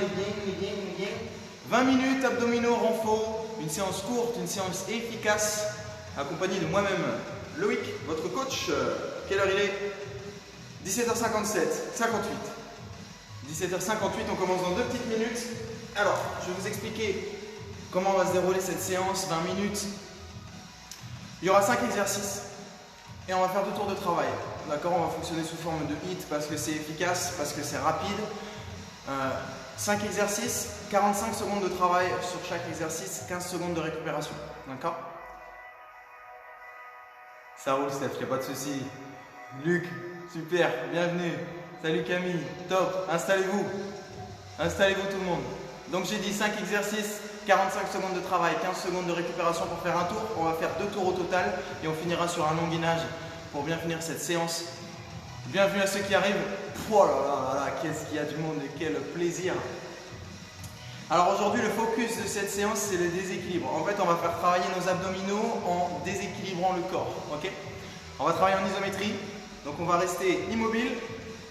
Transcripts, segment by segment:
bien. 20 minutes, abdominaux, renfort, une séance courte, une séance efficace, accompagnée de moi-même, Loïc, votre coach. Quelle heure il est? 17h57, 58. 17h58, on commence dans 2 petites minutes. Alors, je vais vous expliquer comment va se dérouler cette séance, 20 minutes. Il y aura 5 exercices et on va faire 2 tours de travail. D'accord, on va fonctionner sous forme de HIIT parce que c'est efficace, parce que c'est rapide. 5 exercices, 45 secondes de travail sur chaque exercice, 15 secondes de récupération. D'accord? Ça roule, Steph, il n'y a pas de souci. Luc, super, bienvenue. Salut Camille, top, installez-vous. Installez-vous tout le monde. Donc j'ai dit 5 exercices, 45 secondes de travail, 15 secondes de récupération pour faire un tour. On va faire 2 tours au total et on finira sur un long gainage pour bien finir cette séance. Bienvenue à ceux qui arrivent. Oh là là là, qu'est-ce qu'il y a du monde et quel plaisir. Alors aujourd'hui, le focus de cette séance, c'est le déséquilibre. En fait, on va faire travailler nos abdominaux en déséquilibrant le corps. Ok? On va travailler en isométrie. Donc on va rester immobile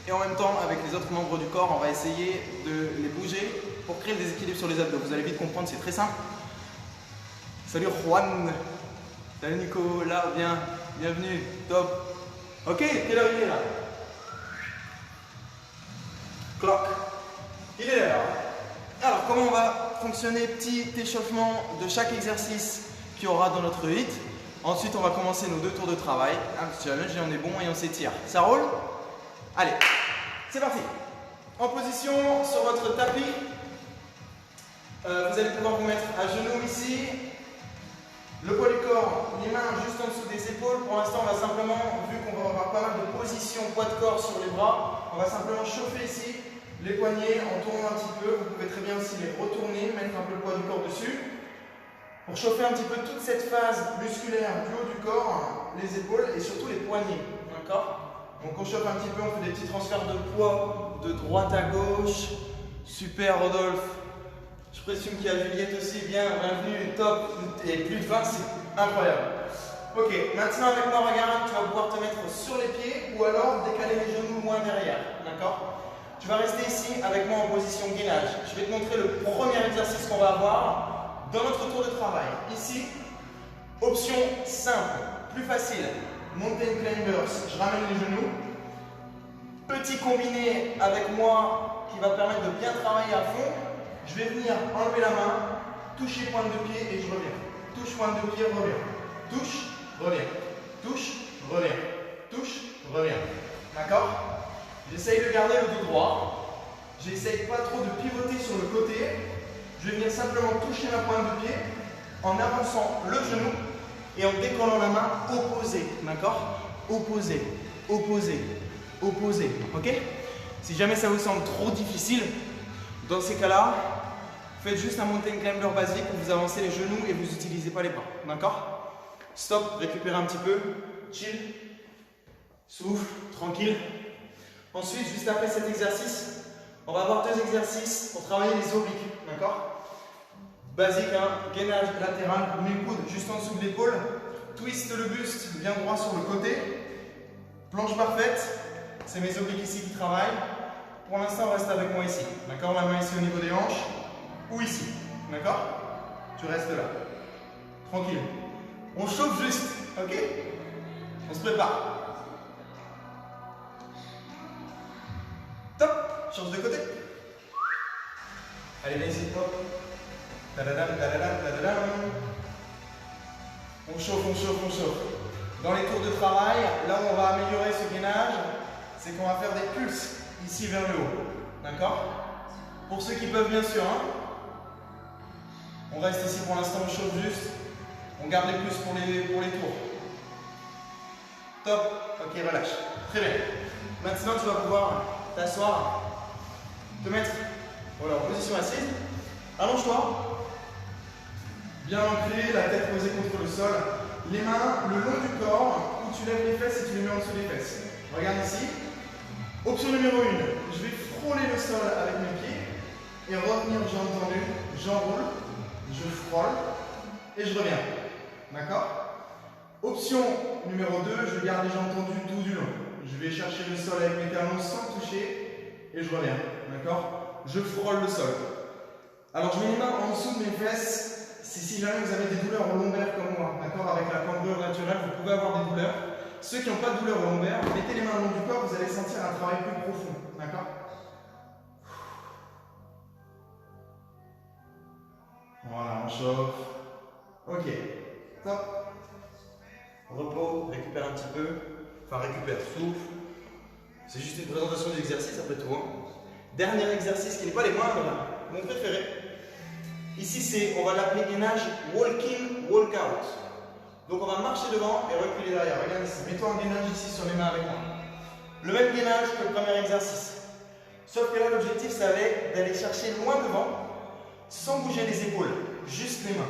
et en même temps, avec les autres membres du corps, on va essayer de les bouger pour créer le déséquilibre sur les abdos. Vous allez vite comprendre, c'est très simple. Salut Juan. Salut Nicolas, bienvenue, top. Ok, quelle heure il est là? Clock. Il est l'heure. Alors, comment on va fonctionner? Petit échauffement de chaque exercice qu'il y aura dans notre HIIT. Ensuite, on va commencer nos 2 tours de travail. Un petit challenge et on est bon et on s'étire. Ça roule? Allez, c'est parti. En position sur votre tapis. Vous allez pouvoir vous mettre à genoux ici. Le poids du corps, les mains juste en dessous des épaules. Pour l'instant, on va simplement, vu qu'on va avoir pas mal de positions poids de corps sur les bras, on va simplement chauffer ici les poignets en tournant un petit peu. Vous pouvez très bien aussi les retourner, mettre un peu le poids du corps dessus. Pour chauffer un petit peu toute cette phase musculaire du haut du corps, les épaules et surtout les poignets. D'accord? Donc on chauffe un petit peu, on fait des petits transferts de poids de droite à gauche. Super Rodolphe. Je présume qu'il y a Juliette aussi, bienvenue, top, et plus de 20, c'est incroyable. Ok, maintenant avec moi, regarde, tu vas pouvoir te mettre sur les pieds ou alors décaler les genoux loin derrière, d'accord? Tu vas rester ici avec moi en position gainage. Je vais te montrer le premier exercice qu'on va avoir dans notre tour de travail. Ici, option simple, plus facile, mountain climbers, je ramène les genoux. Petit combiné avec moi qui va permettre de bien travailler à fond. Je vais venir enlever la main, toucher pointe de pied et je reviens. Touche, pointe de pied, reviens. Touche, reviens. Touche, reviens. Touche, reviens. D'accord? J'essaye de garder le dos droit. J'essaye pas trop de pivoter sur le côté. Je vais venir simplement toucher ma pointe de pied en avançant le genou et en décollant la main opposée. D'accord? Opposée, opposée, opposée. Ok? Si jamais ça vous semble trop difficile, dans ces cas-là, faites juste un mountain climber basique où vous avancez les genoux et vous n'utilisez pas les bras. D'accord? Stop, récupérez un petit peu, chill, souffle, tranquille. Ensuite, juste après cet exercice, on va avoir 2 exercices pour travailler les obliques. D'accord? Basique, hein, gainage latéral, mes coudes juste en dessous de l'épaule. Twist le buste bien droit sur le côté. Planche parfaite, c'est mes obliques ici qui travaillent. Pour l'instant, reste avec moi ici. D'accord? La main ici au niveau des hanches ou ici. D'accord? Tu restes là. Tranquille. On chauffe juste. Ok? On se prépare. Top! Change de côté. Allez, viens ici. Hop. Tadadam, tadadam, tadadam. On chauffe, on chauffe, on chauffe. Dans les tours de travail, là où on va améliorer ce gainage, c'est qu'on va faire des pulses ici vers le haut. D'accord? Pour ceux qui peuvent, bien sûr. Hein. On reste ici pour l'instant, on chauffe juste. On garde les pulses pour les tours. Top. Ok, relâche. Très bien. Maintenant, tu vas pouvoir t'asseoir, te mettre voilà, en position assise. Allonge-toi. Bien ancré, la tête posée contre le sol. Les mains le long du corps, où tu lèves les fesses et tu les mets en dessous des fesses. Regarde ici. Option numéro 1, je vais frôler le sol avec mes pieds et revenir, j'ai entendu, j'enroule, je frôle et je reviens. D'accord? Option numéro 2, je garde les jambes tendues tout du long. Je vais chercher le sol avec mes talons sans toucher et je reviens. D'accord? je frôle le sol. Alors je mets les mains en dessous de mes fesses, si jamais vous avez des douleurs au lombaire comme moi, d'accord, avec la cambrure naturelle, vous pouvez avoir des douleurs. Ceux qui n'ont pas de douleur au lombaire, mettez les mains le long du corps, vous allez sentir un travail plus profond, d'accord? Voilà, on chauffe. Ok, top. Repos, récupère un petit peu. Enfin, récupère, souffle. C'est juste une présentation d'exercice après tout. Dernier exercice qui n'est pas les moindres, mon préféré. Ici, on va l'appeler gainage walk-in, walk-out. Donc on va marcher devant et reculer derrière. Regarde ici, mets-toi en gainage ici sur les mains avec moi. Le même gainage que le premier exercice. Sauf que là, l'objectif, ça va être d'aller chercher loin devant, sans bouger les épaules, juste les mains.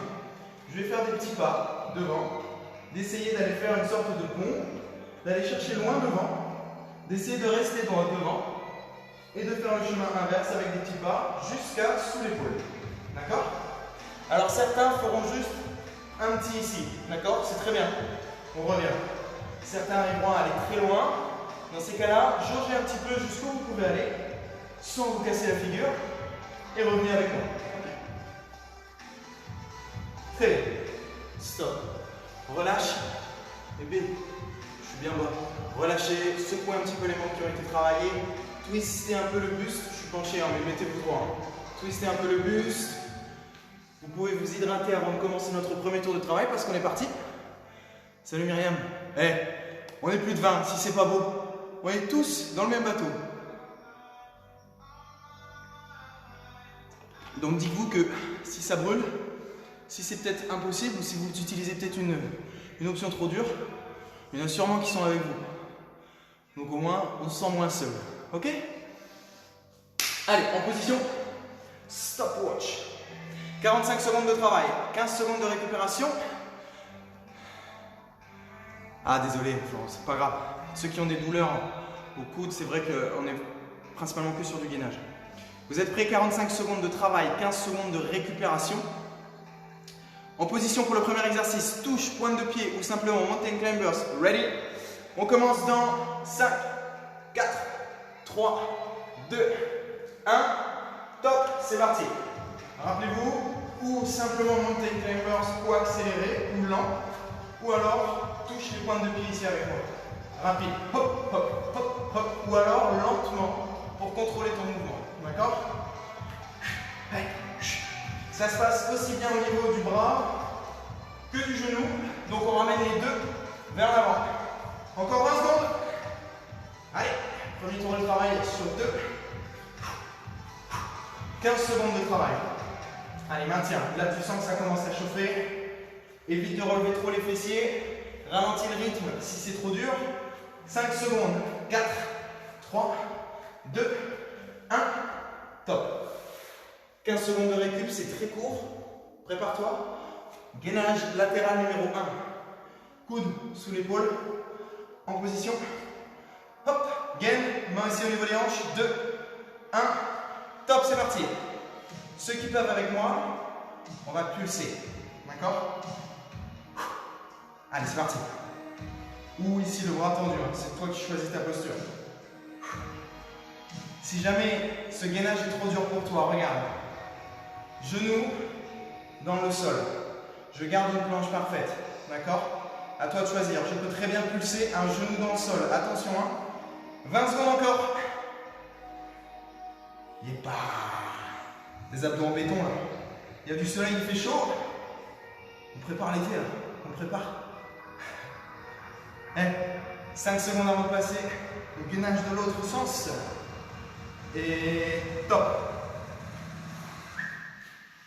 Je vais faire des petits pas devant, d'essayer d'aller faire une sorte de pont, d'aller chercher loin devant, d'essayer de rester droit devant et de faire le chemin inverse avec des petits pas jusqu'à sous l'épaule. D'accord? Alors certains feront juste un petit ici, d'accord? C'est très bien. On revient. Certains arriveront à aller très loin. Dans ces cas-là, jaugez un petit peu jusqu'où vous pouvez aller, sans vous casser la figure, et revenez avec moi. Très bien. Stop. Relâche. Et bien, je suis bien bas. Relâchez, secouez un petit peu les membres qui ont été travaillés. Twistez un peu le buste. Je suis penché, mais mettez-vous droit. Twistez un peu le buste. Vous pouvez vous hydrater avant de commencer notre premier tour de travail parce qu'on est parti. Salut Myriam. On est plus de 20, si c'est pas beau. On est tous dans le même bateau. Donc dites-vous que si ça brûle, si c'est peut-être impossible ou si vous utilisez peut-être une option trop dure, il y en a sûrement qui sont avec vous. Donc au moins, on se sent moins seul. Ok? Allez, en position stopwatch. 45 secondes de travail, 15 secondes de récupération. Ah désolé Florence, c'est pas grave. Ceux qui ont des douleurs au coude, c'est vrai qu'on est principalement que sur du gainage. Vous êtes prêts? 45 secondes de travail, 15 secondes de récupération. En position pour le premier exercice, touche, pointe de pied ou simplement mountain climbers. Ready? On commence dans 5, 4, 3, 2, 1. Top, c'est parti. Rappelez-vous, ou simplement mountain climbers, ou accéléré, ou lent, ou alors touche les pointes de pied ici avec moi. Rapide, hop, hop, hop, hop, ou alors lentement pour contrôler ton mouvement. D'accord? Ça se passe aussi bien au niveau du bras que du genou. Donc on ramène les deux vers l'avant. Encore 20 secondes. Allez, premier tour de travail sur 2. 15 secondes de travail. Allez, maintiens. Là, tu sens que ça commence à chauffer. Évite de relever trop les fessiers. Ralentis le rythme si c'est trop dur. 5 secondes. 4, 3, 2, 1. Top. 15 secondes de récup, c'est très court. Prépare-toi. Gainage latéral numéro 1. Coude sous l'épaule. En position. Hop. Gain. Main ici au niveau des hanches. 2, 1. Top, c'est parti. Ceux qui peuvent avec moi, on va pulser. D'accord? Allez, c'est parti. Ou ici le bras tendu. C'est toi qui choisis ta posture. Si jamais ce gainage est trop dur pour toi, regarde. Genoux dans le sol. Je garde une planche parfaite. D'accord? À toi de choisir. Je peux très bien pulser un genou dans le sol. Attention, 20 secondes encore. Yépa. Des abdos en béton là. Il y a du soleil, il fait chaud. On prépare l'été là. On prépare. 5 secondes avant de passer le gainage de l'autre sens. Et top.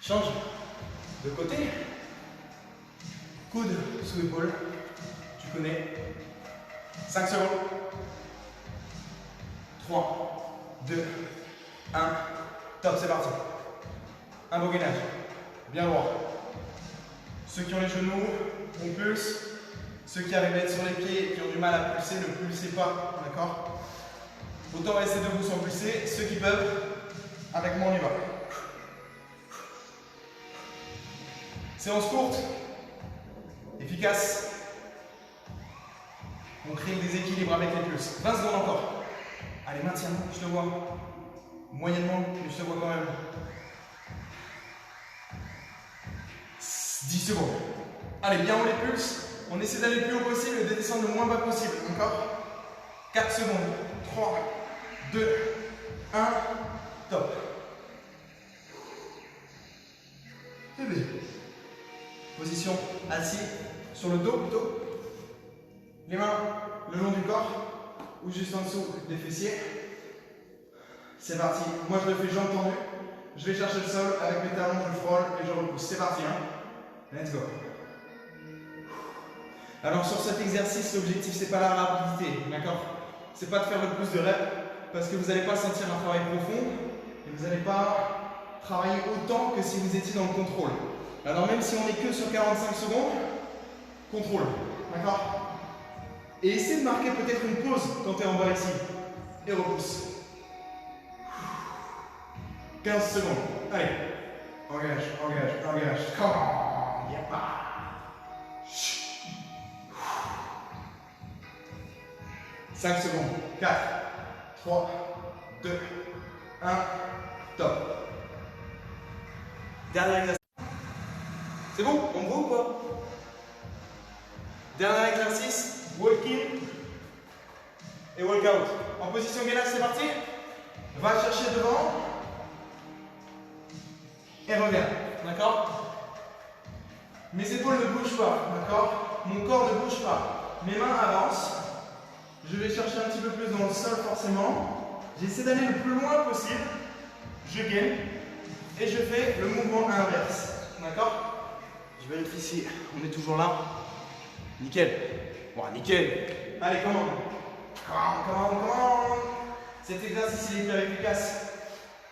Change de côté. Coude sous l'épaule. Tu connais. 5 secondes. 3, 2, 1. Top, c'est parti. Un beau gainage. Bien droit. Ceux qui ont les genoux, on pulse. Ceux qui arrivent à être sur les pieds et qui ont du mal à pulser, ne pulsez pas. D'accord? Autant rester debout sans pulser. Ceux qui peuvent, avec moi on y va. Séance courte, efficace. On crée des équilibres avec les pulses. 20 secondes encore. Allez, maintiens, je te vois. moyennement, mais je te vois quand même. 10 secondes. Allez, bien haut les pulses. On essaie d'aller le plus haut possible et de descendre le moins bas possible. Encore 4 secondes. 3, 2, 1. Top. C'est bien. Position assis sur le dos plutôt. Les mains le long du corps ou juste en dessous des fessiers. C'est parti. Moi je le fais jambes tendues. Je vais chercher le sol avec mes talons, je frôle et je repousse. C'est parti. Hein. Let's go. Alors sur cet exercice, l'objectif c'est pas la rapidité, d'accord? C'est pas de faire le plus de reps parce que vous n'allez pas sentir un travail profond et vous n'allez pas travailler autant que si vous étiez dans le contrôle. Alors même si on n'est que sur 45 secondes, contrôle, d'accord? Et essaie de marquer peut-être une pause quand tu es en bas ici. Et repousse. 15 secondes. Allez. Engage, engage, engage. Come on. Yep. 5 secondes. 4, 3, 2, 1. Top. Dernier exercice. C'est bon? On me voit ou pas? Dernier exercice. Walk-in et walk-out. En position gainage, c'est parti. Va chercher devant et reviens. D'accord? Mes épaules ne bougent pas. D'accord? Mon corps ne bouge pas. Mes mains avancent. Je vais chercher un petit peu plus dans le sol forcément. J'essaie d'aller le plus loin possible. Je gaine et je fais le mouvement inverse. D'accord? Je vérifie si on est toujours là. Nickel. Bon, nickel. Allez, come on. Come on. Cet exercice il est hyper efficace.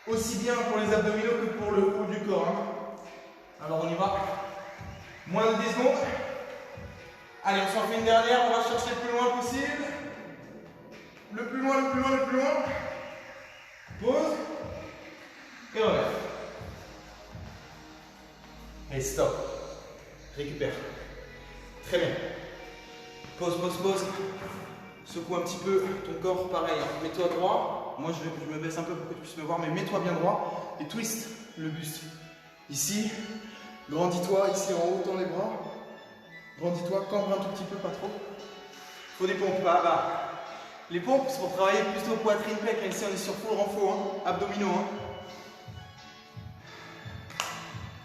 Aussi bien pour les abdominaux que pour le haut du corps. Hein. Alors on y va. Moins de 10 secondes. Allez, on s'en fait une dernière. On va chercher le plus loin possible. Le plus loin, le plus loin, le plus loin. Pause. Et relève. Et stop. Récupère. Très bien. Pause, pause, pause. Secoue un petit peu ton corps, pareil. Mets-toi droit. Moi, je me baisse un peu pour que tu puisses me voir, mais mets-toi bien droit. Et twist le buste. Ici. Grandis-toi. Ici en haut, tends les bras. Grandis-toi. Cambre un tout petit peu, pas trop. Faut des pompes. Bas. Les pompes, c'est pour travailler plutôt poitrine, pec. Ici, on est sur full renfort, hein. Abdominaux. Hein.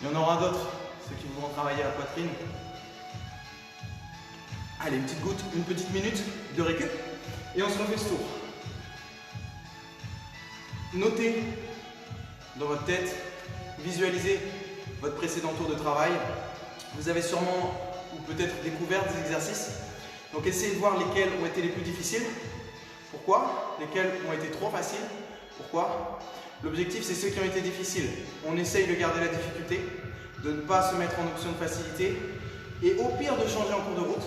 Il y en aura d'autres, ceux qui voudront travailler la poitrine. Allez, une petite goutte, une petite minute de récup. Et on se refait ce tour. Notez dans votre tête, visualisez votre précédent tour de travail. Vous avez sûrement ou peut-être découvert des exercices. Donc essayez de voir lesquels ont été les plus difficiles. Pourquoi? Lesquels ont été trop faciles? Pourquoi? L'objectif, c'est ceux qui ont été difficiles. On essaye de garder la difficulté, de ne pas se mettre en option de facilité et au pire de changer en cours de route.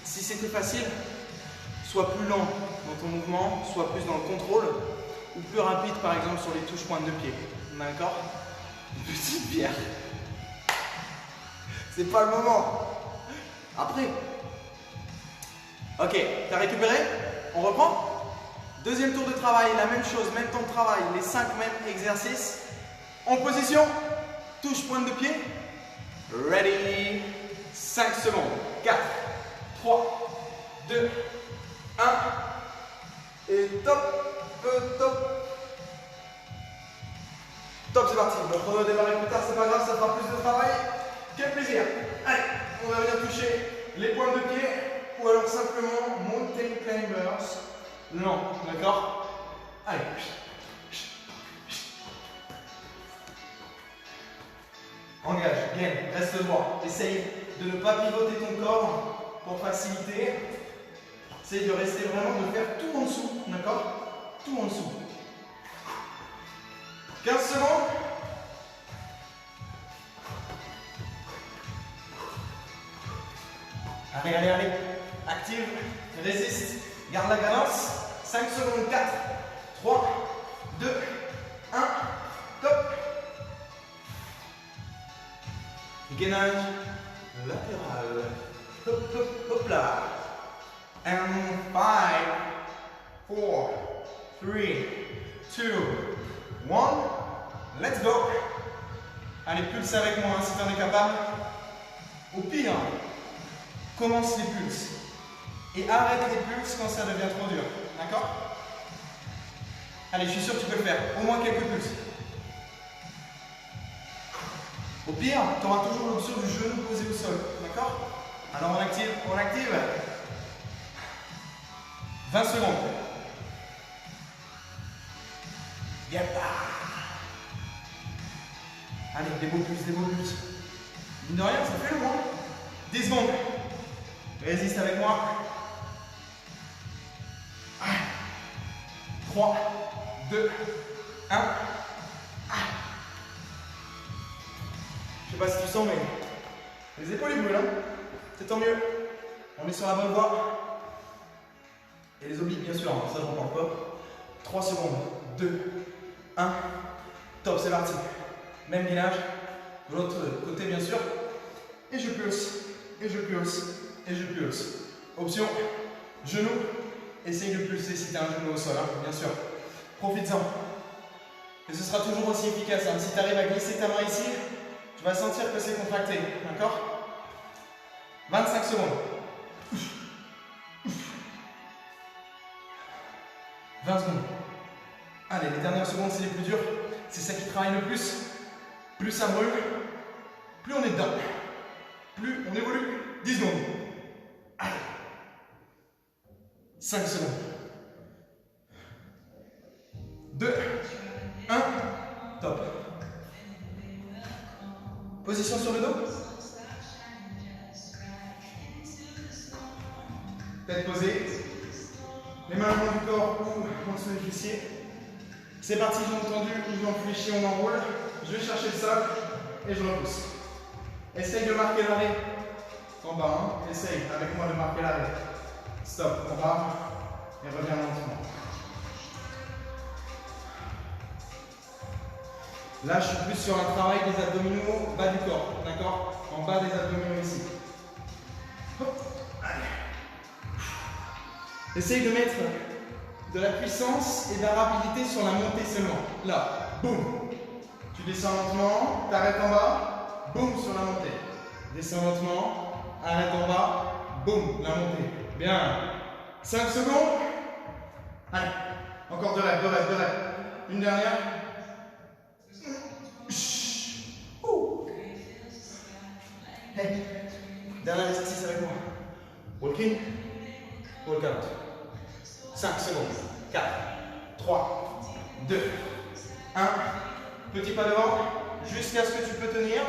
Si c'était facile, sois plus lent dans ton mouvement, sois plus dans le contrôle ou plus rapide par exemple sur les touches pointes de pied. D'accord? Petite bière. C'est pas le moment. Après. Ok, t'as récupéré? On reprend? Deuxième tour de travail, la même chose, même temps de travail, les 5 mêmes exercices. En position, touche pointe de pied. Ready. 5 secondes. 4, 3, 2, 1. Et top, top. Top, c'est parti. Le chrono démarrer plus tard, c'est pas grave, ça fera plus de travail. Quel plaisir. Allez, on va venir toucher les pointes de pied ou alors simplement mountain climbers. Lent, d'accord? Allez. Engage, gain, reste droit. Essaye de ne pas pivoter ton corps pour faciliter. Essaye de rester vraiment, de faire tout en dessous, d'accord? Tout en dessous. 15 secondes. Allez. Active, résiste, garde la cadence. 5 secondes, 4, 3, 2, 1, top. Gainage latéral. Hop là. And 5, 4, 3, 2, One, let's go. Allez, pulse avec moi hein, si tu en es capable. Au pire, commence les pulses. Et arrête les pulses quand ça devient trop dur. D'accord? Allez, je suis sûr que tu peux le faire. Au moins quelques pulses. Au pire, tu auras toujours l'option du genou posé au sol. D'accord? Alors on active, on active. 20 secondes. Yep. Allez, des beaux pulses, des beaux pulses. Mine de rien, ça fait long, hein? 10 secondes. Résiste avec moi. 3, 2, 1. Je sais pas si tu sens, mais les épaules ils brûlent, hein? C'est tant mieux. On est sur la bonne voie. Et les obliques, bien sûr, ça je n'en parle pas. 3 secondes. 2, 1. Top, c'est parti. Même gainage. De l'autre côté, bien sûr. Et je pulse. Et je pulse. Et je pulse. Option genou. Essaye de pulser si tu as un genou au sol, hein, bien sûr. Profites-en. Et ce sera toujours aussi efficace. Hein. Si tu arrives à glisser ta main ici, tu vas sentir que c'est contracté. D'accord? 25 secondes. 20 secondes. Allez, les dernières secondes, c'est les plus dures. C'est ça qui travaille le plus. Plus ça brûle, plus on est dedans. Plus on évolue. 10 secondes. Allez. 5 secondes. 2, 1. Top. Position sur le dos. Tête posée. Les mains loin du corps ou en dessous des fessiers. C'est parti, jambes tendues, jambes fléchies, on enroule. Je vais chercher le sol et je repousse. Essaye de marquer l'arrêt en bas. Hein. Essaye avec moi de marquer l'arrêt. Stop, on part et reviens lentement. Là, je suis plus sur un travail des abdominaux bas du corps. D'accord? En bas des abdominaux ici. Hop. Allez. Essaye de mettre de la puissance et de la rapidité sur la montée seulement. Là, boum. Tu descends lentement, t'arrêtes en bas, boum sur la montée. Descends lentement, arrête en bas, boum, la montée. Bien. 5 secondes. Allez, encore 2 reps, 2 reps, 2 reps. Une dernière. Hey. Dernier exercice avec moi. Walk in, walk out. 5 secondes. 4, 3, 2, 1. Petit pas devant, jusqu'à ce que tu peux tenir.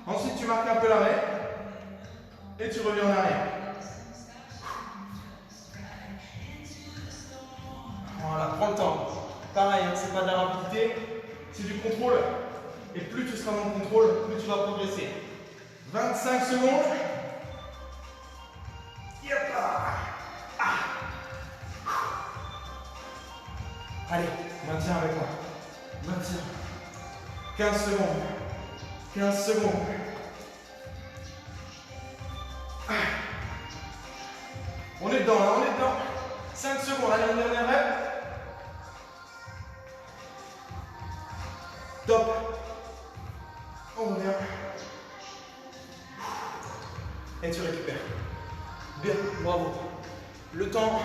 Ensuite, tu marques un peu l'arrêt. Et tu reviens en arrière. Voilà, prends le temps. Pareil, hein, c'est pas de la rapidité, c'est du contrôle. Et plus tu seras dans le contrôle, plus tu vas progresser. 25 secondes. Yep. Allez, maintiens avec moi. Maintiens. 15 secondes. 15 secondes. On est dedans, là, on est dedans. 5 secondes, allez, une dernière rep. Top. On revient. Et tu récupères. Bien, bravo. Le temps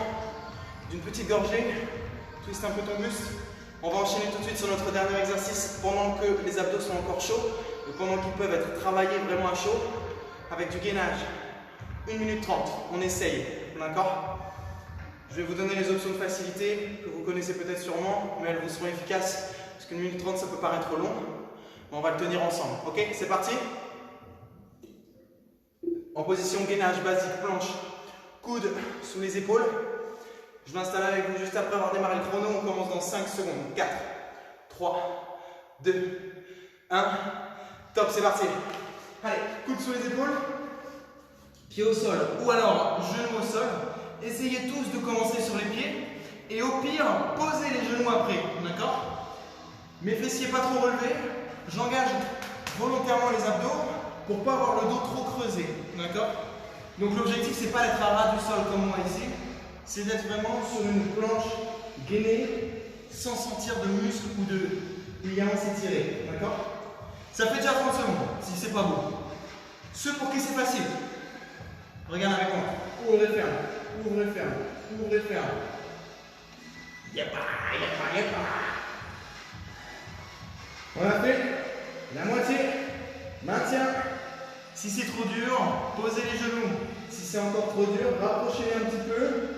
d'une petite gorgée. Twist un peu ton buste. On va enchaîner tout de suite sur notre dernier exercice pendant que les abdos sont encore chauds et pendant qu'ils peuvent être travaillés vraiment à chaud avec du gainage. 1 minute 30, on essaye, d'accord? Je vais vous donner les options de facilité que vous connaissez peut-être sûrement, mais elles vous seront efficaces parce qu'une minute 30 ça peut paraître long, mais on va le tenir ensemble. Ok, c'est parti? En position gainage basique, planche, coude sous les épaules. Je m'installe avec vous juste après avoir démarré le chrono. On commence dans 5 secondes. 4, 3, 2, 1. Top, c'est parti. Allez, coude sous les épaules. Pied au sol ou alors genoux au sol. Essayez tous de commencer sur les pieds. Et au pire, posez les genoux après. D'accord? Mes fessiers pas trop relevés. J'engage volontairement les abdos pour ne pas avoir le dos trop creusé. D'accord? Donc l'objectif, c'est pas d'être à ras du sol comme moi ici. C'est d'être vraiment sur une planche gainée sans sentir de muscles ou de ligaments s'étirer. D'accord? Ça fait déjà 30 secondes, si c'est pas beau. Ceux pour qui c'est facile, regarde avec moi. Ouvre et ferme, ouvre et ferme, ouvre et ferme. Yepa. On a fait la moitié. Maintien. Si c'est trop dur, posez les genoux. Si c'est encore trop dur, rapprochez-les un petit peu.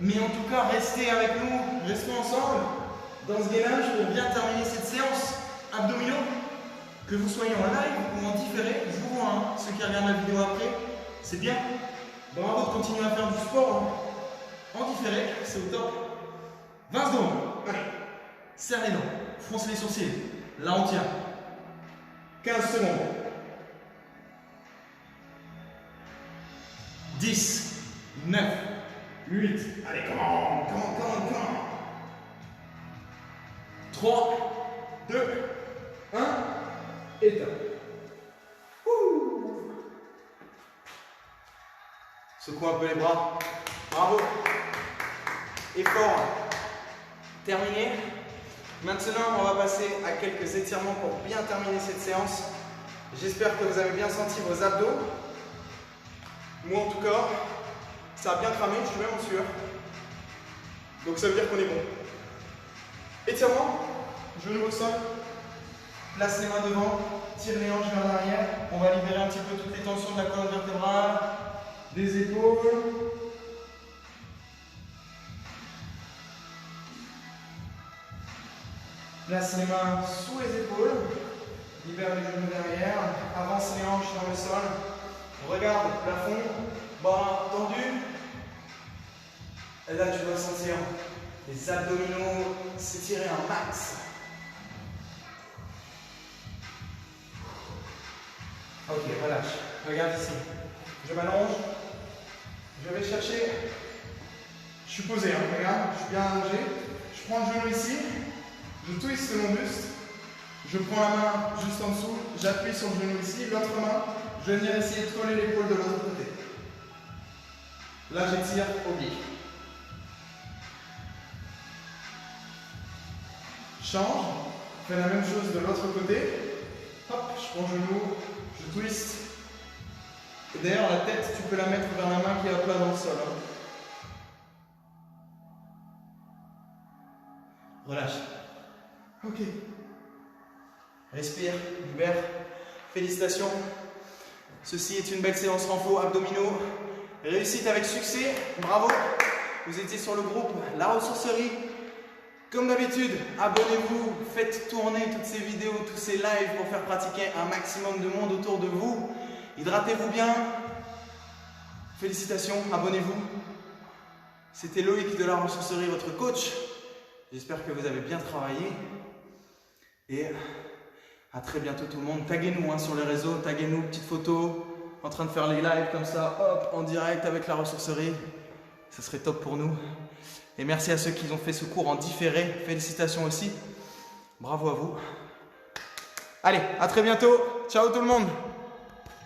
Mais en tout cas, restez avec nous, restons ensemble dans ce gainage pour bien terminer cette séance abdominaux. Que vous soyez en live ou en différé, je vous vois, hein, ceux qui regardent la vidéo après, c'est bien. Bravo de continuer à faire du sport en différé, c'est au top. 20 secondes, allez, serre les dents, fronce les sourcils, là on tient. 15 secondes. 10, 9, 8, allez, comment 3, 2, 1, et top. Secoue un peu les bras. Bravo. Effort terminé. Maintenant, on va passer à quelques étirements pour bien terminer cette séance. J'espère que vous avez bien senti vos abdos. Moi, en tout cas, ça a bien cramé, je suis même sûr. Donc, ça veut dire qu'on est bon. Étirement, genoux au sol. Place les mains devant, tire les hanches vers l'arrière. On va libérer un petit peu toutes les tensions de la colonne vertébrale, des épaules. Place les mains sous les épaules. Libère les genoux derrière. Avance les hanches dans le sol. Regarde le plafond. Bras tendus. Et là, tu vas sentir les abdominaux s'étirer un max. Ok, relâche. Regarde ici. Je m'allonge. Je vais chercher. Je suis posé, hein, regarde. Je suis bien allongé. Je prends le genou ici. Je twiste mon buste. Je prends la main juste en dessous. J'appuie sur le genou ici. L'autre main, je vais venir essayer de coller l'épaule de l'autre côté. Là, j'étire oblique. Change. Fais la même chose de l'autre côté. Hop, je prends le genou. Je twist. Et d'ailleurs, la tête, tu peux la mettre vers la main qui est à plat dans le sol. Hein. Relâche. Ok. Respire, libère. Félicitations. Ceci est une belle séance renfo abdominaux. Réussite avec succès. Bravo. Vous étiez sur le groupe La Ressourcerie. Comme d'habitude, abonnez-vous, faites tourner toutes ces vidéos, tous ces lives pour faire pratiquer un maximum de monde autour de vous. Hydratez-vous bien. Félicitations, abonnez-vous. C'était Loïc de La Ressourcerie, votre coach. J'espère que vous avez bien travaillé. Et à très bientôt tout le monde. Taguez-nous sur les réseaux, taguez-nous, petite photo, en train de faire les lives comme ça, hop, en direct avec La Ressourcerie. Ça serait top pour nous. Et merci à ceux qui ont fait ce cours en différé. Félicitations aussi. Bravo à vous. Allez, à très bientôt. Ciao tout le monde.